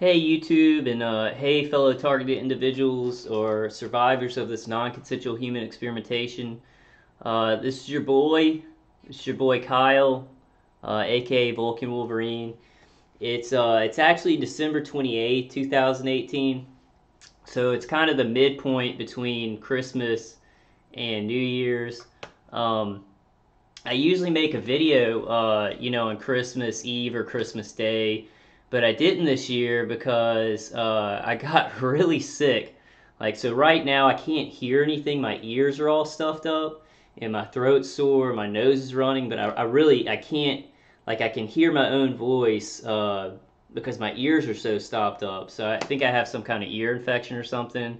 Hey YouTube and hey fellow targeted individuals or survivors of this non-consensual human experimentation. This is your boy. This is your boy Kyle, aka Vulcan Wolverine. It's actually December 28th, 2018. So it's kind of the midpoint between Christmas and New Year's. Um, I usually make a video, on Christmas Eve or Christmas Day, but I didn't this year because I got really sick. Like, so right now I can't hear anything. My ears are all stuffed up, and my throat's sore. My nose is running, but I can't. Like, I can hear my own voice because my ears are so stopped up. So I think I have some kind of ear infection or something,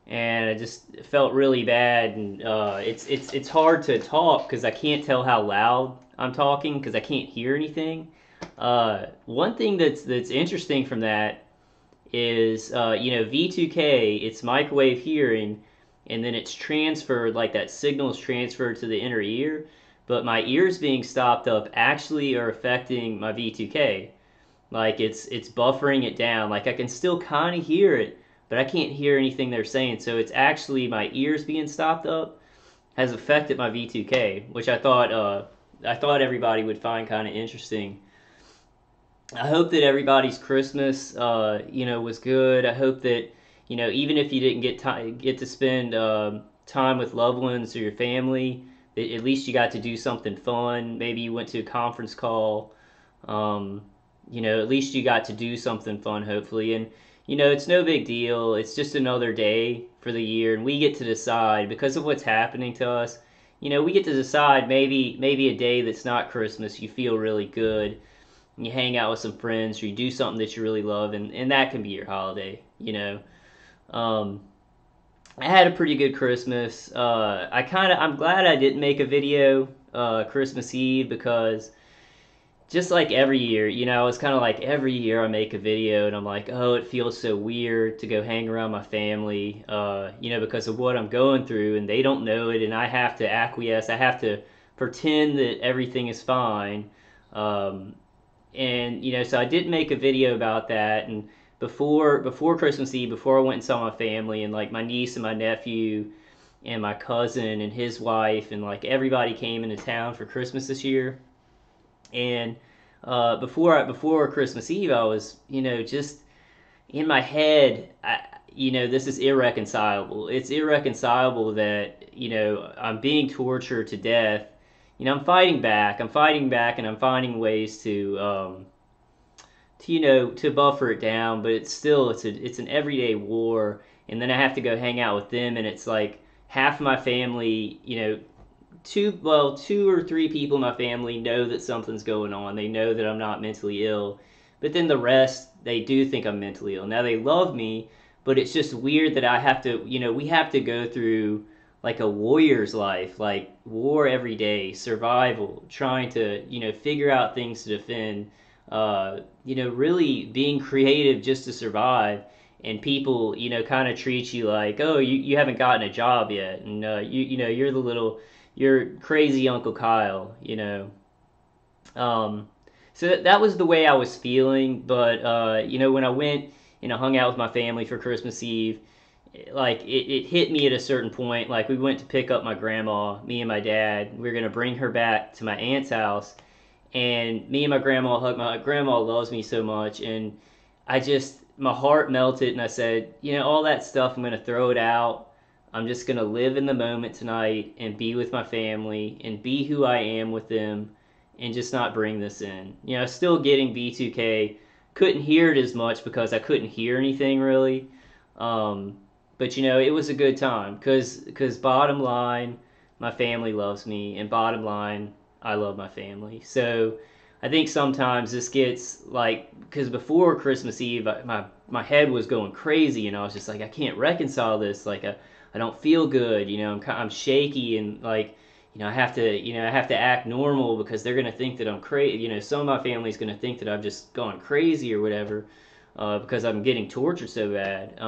and I just felt really bad. And it's hard to talk because I can't tell how loud I'm talking because I can't hear anything. One thing that's interesting from that is V2K. It's microwave hearing, and then it's transferred, like that signal is transferred to the inner ear. But my ears being stopped up actually are affecting my V2K. Like it's buffering it down. Like I can still kind of hear it, but I can't hear anything they're saying. So it's actually my ears being stopped up has affected my V2K, which I thought everybody would find kind of interesting. I hope that everybody's Christmas was good. I hope that even if you didn't get to spend time with loved ones or your family, that at least you got to do something fun. Maybe you went to a conference call. Um, at least you got to do something fun, hopefully. And, it's no big deal. It's just another day for the year, and we get to decide because of what's happening to us. We get to decide maybe a day that's not Christmas, you feel really good, and you hang out with some friends, or you do something that you really love, and that can be your holiday. Um, I had a pretty good Christmas. I'm glad I didn't make a video Christmas Eve because just like every year, it's kind of like every year I make a video and I'm like, oh, it feels so weird to go hang around my family, because of what I'm going through, and they don't know it, and I have to acquiesce. I have to pretend that everything is fine. Um, and so I did make a video about that. And before Christmas Eve, before I went and saw my family and like my niece and my nephew and my cousin and his wife and like everybody came into town for Christmas this year. And before Christmas Eve, I was just in my head. This is irreconcilable. It's irreconcilable that I'm being tortured to death. I'm fighting back. I'm fighting back, and I'm finding ways to buffer it down. But it's an everyday war. And then I have to go hang out with them, and it's like half of my family, two or three people in my family know that something's going on. They know that I'm not mentally ill, but then the rest, they do think I'm mentally ill. Now they love me, but it's just weird that I have to, we have to go through like a warrior's life, like war every day, survival, trying to, figure out things to defend, really being creative just to survive. And people, kind of treat you like, oh, you haven't gotten a job yet, and you're crazy Uncle Kyle. Um, so that was the way I was feeling. But when I went and I hung out with my family for Christmas Eve, like it hit me at a certain point. Like we went to pick up my grandma, me and my dad. We were gonna bring her back to my aunt's house, and me and my grandma hugged. My grandma loves me so much, and my heart melted, and I said, all that stuff, I'm gonna throw it out. I'm just gonna live in the moment tonight and be with my family and be who I am with them, and just not bring this in. Still getting B2K. Couldn't hear it as much because I couldn't hear anything really. Um, but it was a good time because bottom line, my family loves me, and bottom line, I love my family. So I think sometimes this gets like, because before Christmas Eve, my head was going crazy, and I was just like, I can't reconcile this. Like I don't feel good. I'm shaky, and like I have to act normal because they're gonna think that I'm crazy. Some of my family's gonna think that I've just gone crazy or whatever, because I'm getting tortured so bad.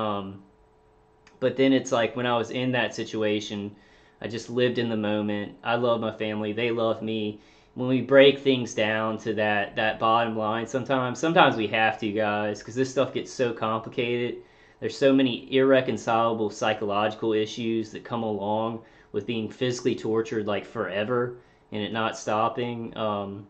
But then it's like when I was in that situation, I just lived in the moment. I love my family. They love me. when we break things down to that bottom line, sometimes we have to, guys, because this stuff gets so complicated. There's so many irreconcilable psychological issues that come along with being physically tortured like forever and it not stopping. So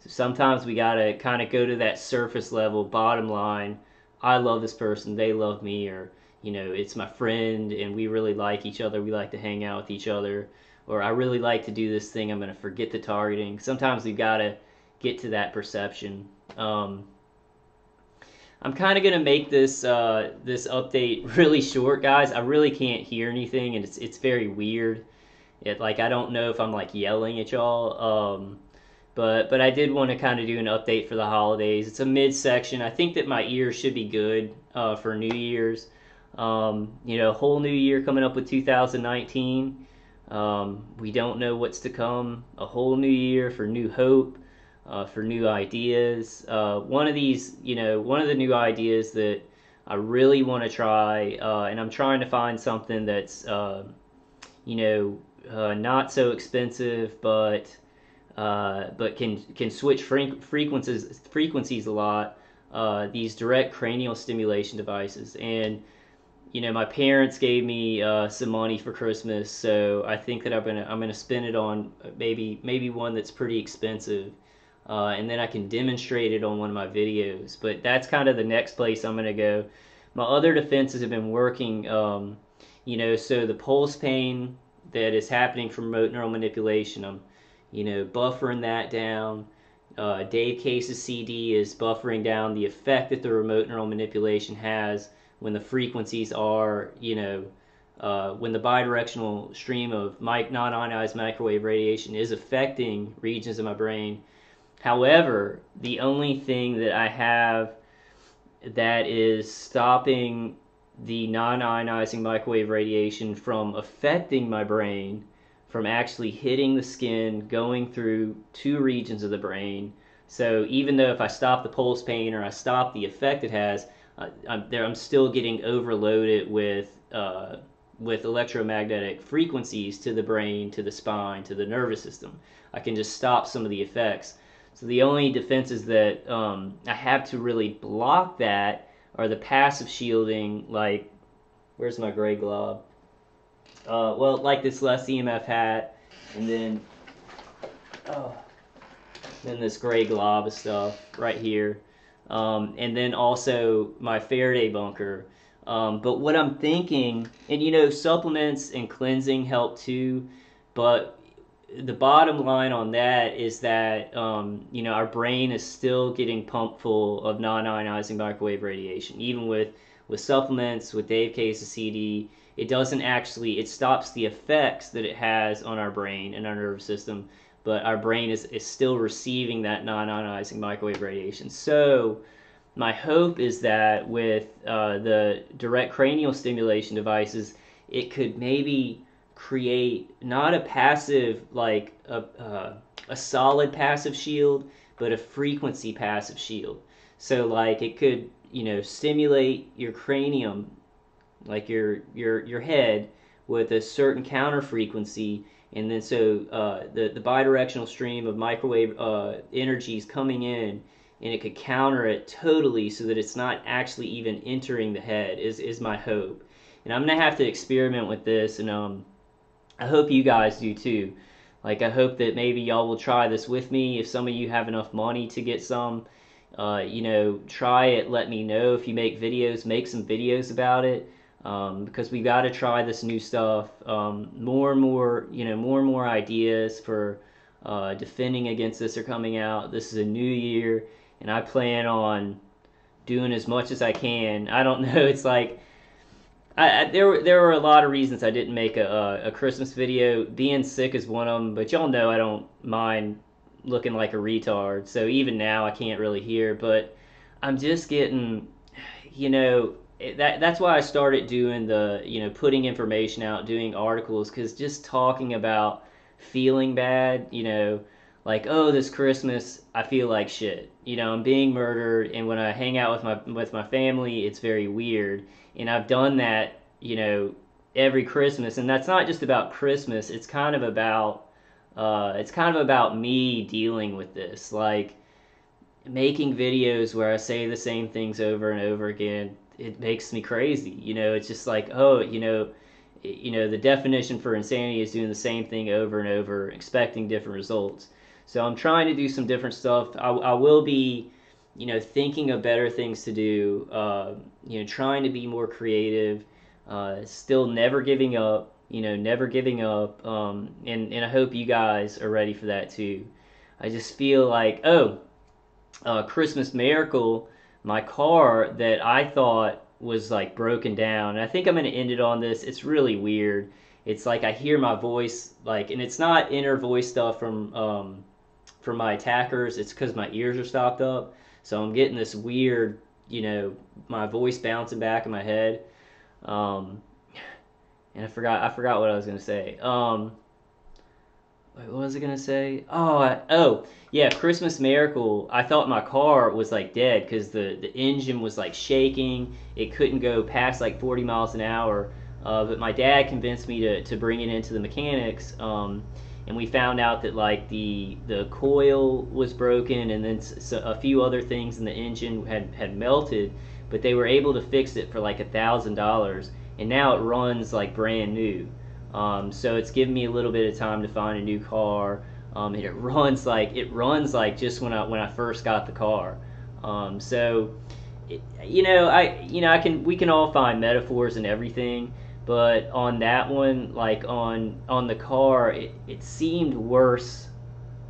sometimes we gotta kind of go to that surface level, bottom line. I love this person, they love me, or it's my friend and we really like each other. We like to hang out with each other, or I really like to do this thing. I'm gonna forget the targeting. Sometimes we've gotta get to that perception. I'm kind of gonna make this update really short, guys. I really can't hear anything, and it's very weird. I don't know if I'm like yelling at y'all. But I did want to kind of do an update for the holidays. It's a midsection. I think that my ears should be good for New Year's. Whole new year coming up with 2019. We don't know what's to come. A whole new year for new hope, for new ideas. One of the new ideas that I really want to try, and I'm trying to find something that's, not so expensive, but can switch frequencies a lot. These direct cranial stimulation devices, and my parents gave me some money for Christmas, so I think that I'm gonna spend it on maybe one that's pretty expensive, and then I can demonstrate it on one of my videos. But that's kind of the next place I'm gonna go. My other defenses have been working. So the pulse pain that is happening from remote neural manipulation, I'm buffering that down. Dave Case's CD is buffering down the effect that the remote neural manipulation has when the frequencies are, when the bidirectional stream of non-ionized microwave radiation is affecting regions of my brain. However, the only thing that I have that is stopping the non-ionizing microwave radiation from affecting my brain, from actually hitting the skin, going through two regions of the brain. So even though if I stop the pulse pain or I stop the effect it has, I'm still getting overloaded with electromagnetic frequencies to the brain, to the spine, to the nervous system. I can just stop some of the effects. So the only defenses that I have to really block that are the passive shielding, like, where's my gray glob? Like this less EMF hat, and then this gray glob of stuff right here, and then also my Faraday bunker. But what I'm thinking, and supplements and cleansing help too, but the bottom line on that is that our brain is still getting pumped full of non-ionizing microwave radiation, even with supplements, with Dave Case's CD. It stops the effects that it has on our brain and our nervous system, but our brain is still receiving that non-ionizing microwave radiation. So my hope is that with the direct cranial stimulation devices, it could maybe create not a passive, like a solid passive shield, but a frequency passive shield. So like it could stimulate your cranium, like your head, with a certain counter frequency, and then so the bidirectional stream of microwave energy is coming in, and it could counter it totally so that it's not actually even entering the head, is my hope. And I'm gonna have to experiment with this, and I hope you guys do too. Like, I hope that maybe y'all will try this with me. If some of you have enough money to get some, try it. Let me know. If you make videos, make some videos about it, because we got to try this new stuff. More and more ideas for defending against this are coming out. This is a new year, and I plan on doing as much as I can. I don't know. It's like there were a lot of reasons I didn't make a Christmas video. Being sick is one of them, but y'all know I don't mind looking like a retard. So even now I can't really hear, but I'm just getting, that's why I started doing the, putting information out, doing articles, because just talking about feeling bad, like, oh, this Christmas I feel like shit. I'm being murdered, and when I hang out with my family, it's very weird. And I've done that, every Christmas, and that's not just about Christmas. It's kind of about It's kind of about me dealing with this, like making videos where I say the same things over and over again. It makes me crazy. It's just like, oh, the definition for insanity is doing the same thing over and over, expecting different results. So I'm trying to do some different stuff. I will be, thinking of better things to do. Trying to be more creative. Still never giving up. Never giving up. And I hope you guys are ready for that too. I just feel like, Christmas Miracle, my car that I thought was like broken down. And I think I'm going to end it on this. It's really weird. It's like I hear my voice, like, and it's not inner voice stuff from my attackers. It's because my ears are stopped up. So I'm getting this weird, my voice bouncing back in my head. And I forgot what I was going to say. Wait, what was I gonna say? Yeah, Christmas Miracle. I thought my car was like dead because the engine was like shaking. It couldn't go past like 40 miles an hour. But my dad convinced me to bring it into the mechanics. And we found out that like the coil was broken, and then a few other things in the engine had melted. But they were able to fix it for like $1,000, and now it runs like brand new. So it's given me a little bit of time to find a new car. And it runs like just when I first got the car. So we can all find metaphors and everything, but on that one, like on the car, it seemed worse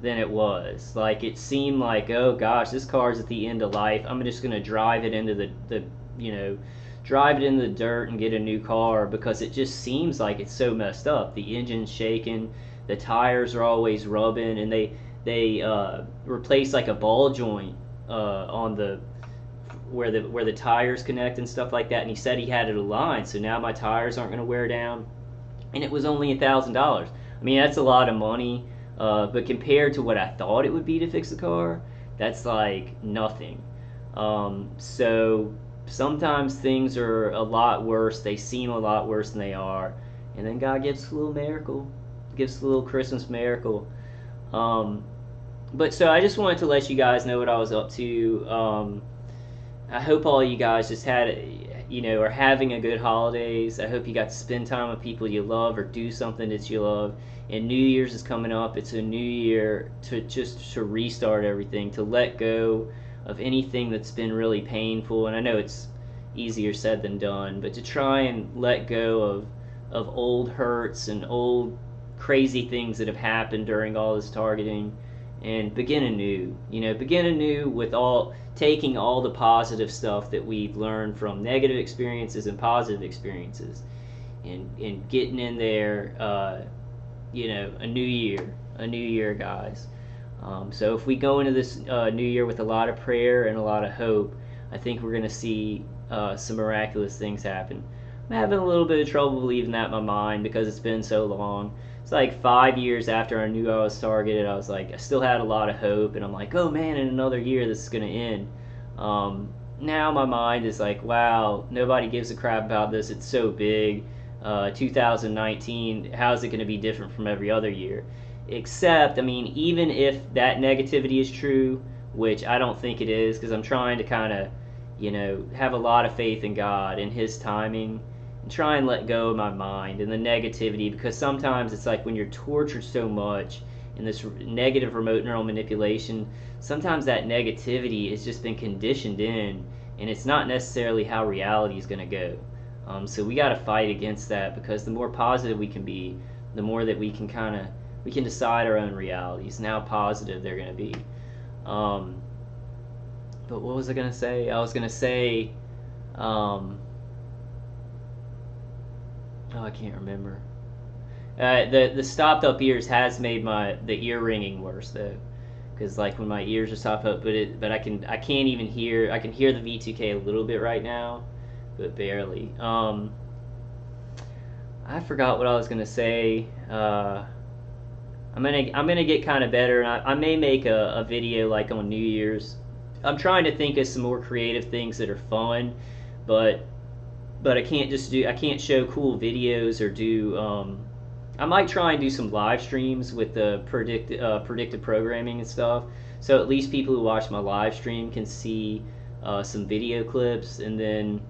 than it was. Like it seemed like, oh gosh, this car's at the end of life. I'm just gonna drive it into drive it in the dirt and get a new car, because it just seems like it's so messed up. The engine's shaking, the tires are always rubbing, and they replace like a ball joint on the where the tires connect and stuff like that. And he said he had it aligned, so now my tires aren't going to wear down. And it was only $1,000. I mean, that's a lot of money, but compared to what I thought it would be to fix the car, that's like nothing. So sometimes things are a lot worse. They seem a lot worse than they are. And then God gives a little miracle, gives a little Christmas miracle. But so I just wanted to let you guys know what I was up to. I hope all you guys just are having a good holidays. I hope you got to spend time with people you love or do something that you love. And New Year's is coming up. It's a new year to restart everything, to let go of anything that's been really painful. And I know it's easier said than done, but to try and let go of old hurts and old crazy things that have happened during all this targeting, and begin anew with taking all the positive stuff that we've learned from negative experiences and positive experiences, and getting in there, a new year, guys. So if we go into this new year with a lot of prayer and a lot of hope, I think we're going to see some miraculous things happen. I'm having a little bit of trouble believing that in my mind because it's been so long. It's like 5 years after I knew I was targeted, I was like, I still had a lot of hope, and I'm like, oh man, in another year this is going to end. Now my mind is like, wow, nobody gives a crap about this. It's so big. 2019, how is it going to be different from every other year? Except, I mean, even if that negativity is true, which I don't think it is, because I'm trying to kind of, have a lot of faith in God and His timing, and try and let go of my mind and the negativity, because sometimes it's like when you're tortured so much in this negative remote neural manipulation, sometimes that negativity has just been conditioned in, and it's not necessarily how reality is going to go. So we got to fight against that, because the more positive we can be, the more that we can decide our own realities and how positive they're going to be. But what was I going to say? I was going to say, I can't remember. The stopped up ears has made the ear ringing worse though, because like when my ears are stopped up, but I can't even hear. I can hear the V2K a little bit right now, but barely. I forgot what I was gonna say. I'm gonna get kind of better, and I may make a video like on New Year's. I'm trying to think of some more creative things that are fun, but I can't show cool videos or do I might try and do some live streams with the predictive programming and stuff. So at least people who watch my live stream can see some video clips, and then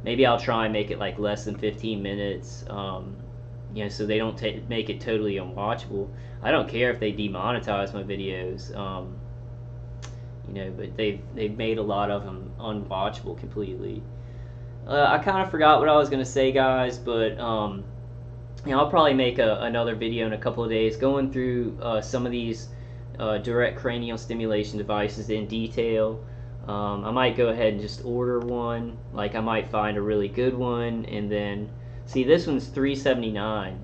maybe I'll try and make it like less than 15 minutes. So they don't make it totally unwatchable. I don't care if they demonetize my videos. But they've made a lot of them unwatchable completely. I kind of forgot what I was gonna say, guys, but I'll probably make another video in a couple of days going through some of these direct cranial stimulation devices in detail. I might go ahead and just order one. Like, I might find a really good one, and then see, this one's $379.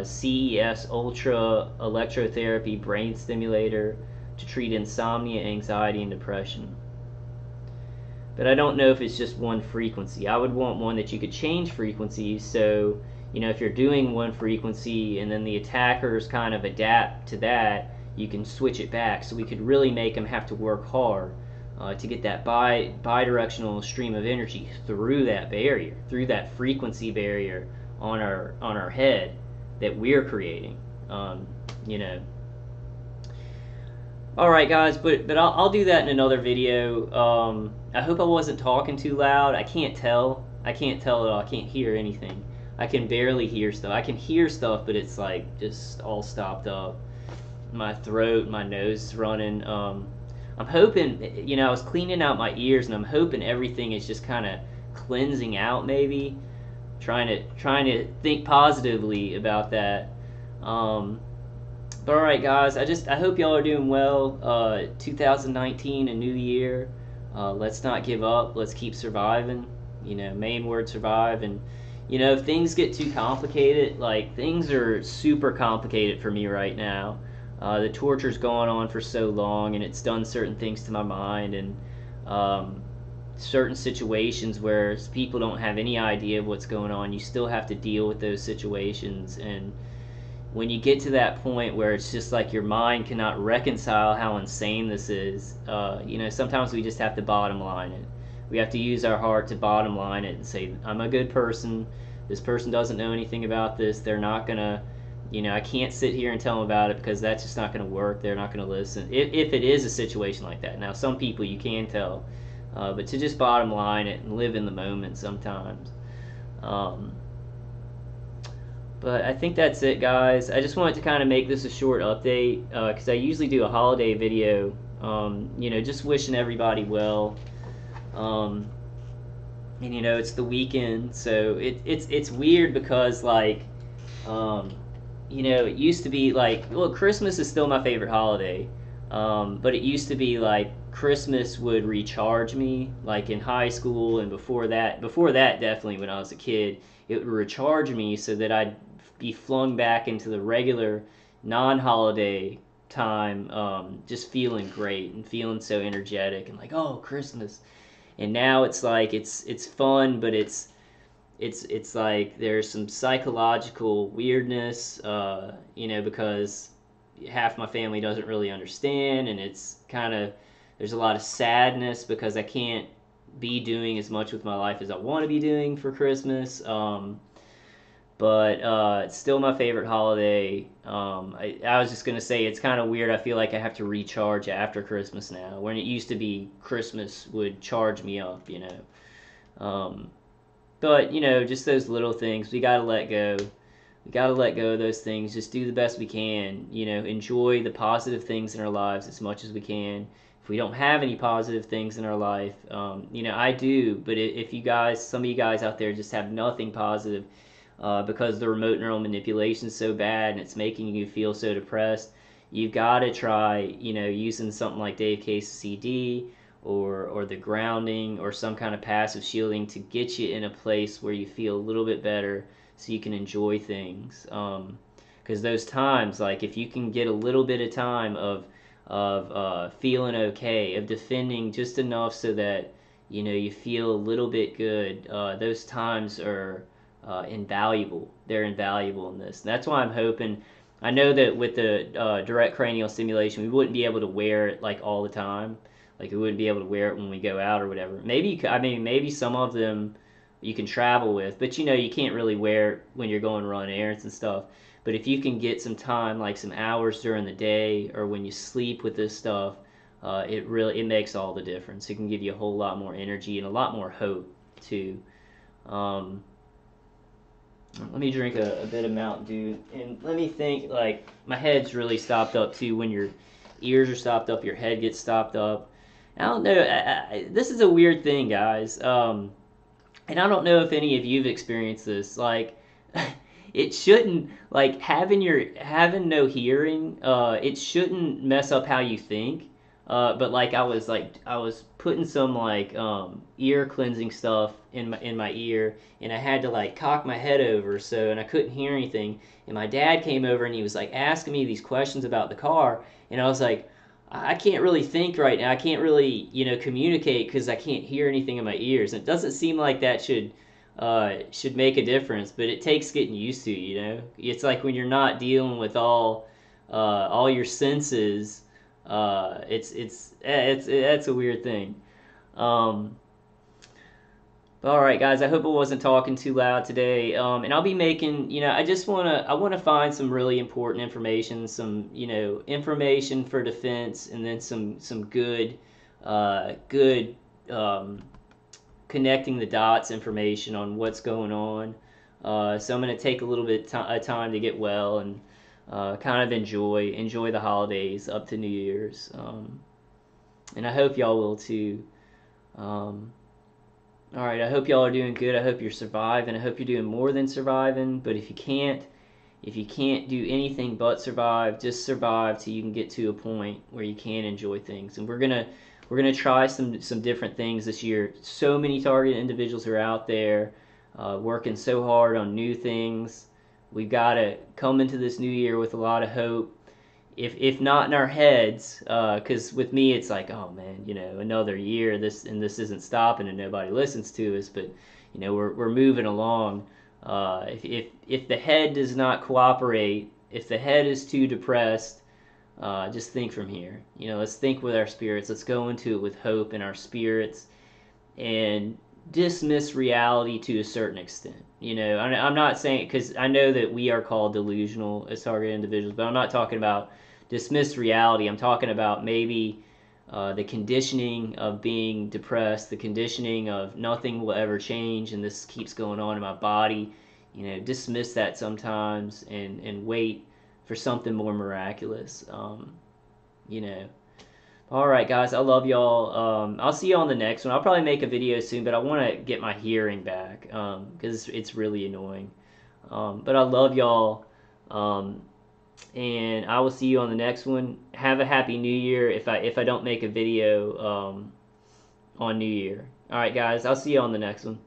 CES Ultra Electrotherapy Brain Stimulator to treat insomnia, anxiety, and depression. But I don't know if it's just one frequency. I would want one that you could change frequencies, so if you're doing one frequency and then the attackers kind of adapt to that, you can switch it back. So we could really make them have to work hard to get that bidirectional stream of energy through that barrier, through that frequency barrier on our head that we're creating. Alright, guys, but I'll do that in another video. I hope I wasn't talking too loud. I can't tell at all. I can't hear anything. I can barely hear stuff. I can hear stuff, but it's like just all stopped up. My throat, my nose is running. I'm hoping, I was cleaning out my ears, and I'm hoping everything is just kind of cleansing out, maybe. Trying to think positively about that. But alright, guys, I hope y'all are doing well. 2019, a new year. Let's not give up. Let's keep surviving. Main word, survive. And if things get too complicated, like, things are super complicated for me right now. The torture's gone on for so long, and it's done certain things to my mind, and certain situations where people don't have any idea of what's going on. You still have to deal with those situations, and when you get to that point where it's just like your mind cannot reconcile how insane this is, sometimes we just have to bottom line it. We have to use our heart to bottom line it and say, I'm a good person. This person doesn't know anything about this. They're not going to, I can't sit here and tell them about it because that's just not going to work. They're not going to listen. If it is a situation like that. Now, some people you can tell, but to just bottom line it and live in the moment sometimes. But I think that's it, guys. I just wanted to kind of make this a short update because I usually do a holiday video, just wishing everybody well. And it's the weekend, so it's weird because, like, it used to be like, well, Christmas is still my favorite holiday, but it used to be like Christmas would recharge me, like in high school and before that definitely when I was a kid, it would recharge me so that I'd be flung back into the regular non-holiday time, just feeling great and feeling so energetic and like, oh, Christmas. And now it's like it's fun, but it's like there's some psychological weirdness, because half my family doesn't really understand, and it's kind of, there's a lot of sadness because I can't be doing as much with my life as I want to be doing for Christmas. But it's still my favorite holiday. I was just going to say, it's kind of weird. I feel like I have to recharge after Christmas now, when it used to be Christmas would charge me up, But, just those little things, we got to let go. We got to let go of those things. Just do the best we can, enjoy the positive things in our lives as much as we can. If we don't have any positive things in our life, I do, but if you guys, some of you guys out there just have nothing positive, because the remote neural manipulation is so bad and it's making you feel so depressed, you've got to try, using something like Dave Case's CD or the grounding or some kind of passive shielding to get you in a place where you feel a little bit better so you can enjoy things. Because those times, like if you can get a little bit of time of feeling okay, of defending just enough so that, you feel a little bit good, those times are invaluable. They're invaluable in this. And that's why I'm hoping, I know that with the direct cranial stimulation, we wouldn't be able to wear it like all the time. Like we wouldn't be able to wear it when we go out or whatever. Maybe some of them you can travel with, but you can't really wear it when you're going run errands and stuff. But But if you can get some time, like some hours during the day or when you sleep with this stuff, it makes all the difference. It can give you a whole lot more energy and a lot more hope too. Um, Let me drink a bit of Mountain Dew, and let me think. Like my head's really stopped up too. When your ears are stopped up, your head gets stopped up. I don't know. This is a weird thing, guys. And I don't know if any of you've experienced this. Like, it shouldn't like having no hearing. It shouldn't mess up how you think. But I was putting some ear cleansing stuff in my ear, and I had to like cock my head over and I couldn't hear anything. And my dad came over and he was like asking me these questions about the car, and I was like, I can't really think right now. I can't really, communicate because I can't hear anything in my ears. And it doesn't seem like that should make a difference, but it takes getting used to. It's like when you're not dealing with all your senses. That's a weird thing. Um, all right, guys. I hope I wasn't talking too loud today. And I'll be making, I wanna find some really important information, some, information for defense, and then some good, connecting the dots information on what's going on. So I'm gonna take a little bit of time to get well and kind of enjoy the holidays up to New Year's. And I hope y'all will too. All right, I hope y'all are doing good. I hope you're surviving. I hope you're doing more than surviving. But if you can't do anything but survive, just survive till you can get to a point where you can enjoy things. And we're gonna try some different things this year. So many targeted individuals are out there working so hard on new things. We've got to come into this new year with a lot of hope. If not in our heads, because with me it's like, oh man, another year, this isn't stopping, and nobody listens to us. But we're moving along. If the head does not cooperate, if the head is too depressed, just think from here. Let's think with our spirits. Let's go into it with hope in our spirits, and dismiss reality to a certain extent. I'm not saying, because I know that we are called delusional as targeted individuals, but I'm not talking about dismiss reality. I'm talking about maybe the conditioning of being depressed, the conditioning of nothing will ever change and this keeps going on in my body. Dismiss that sometimes and wait for something more miraculous. You know. All right, guys, I love y'all. I'll see you on the next one. I'll probably make a video soon, but I want to get my hearing back because it's really annoying. But I love y'all, and I will see you on the next one. Have a happy New Year if I don't make a video on New Year. All right, guys, I'll see you on the next one.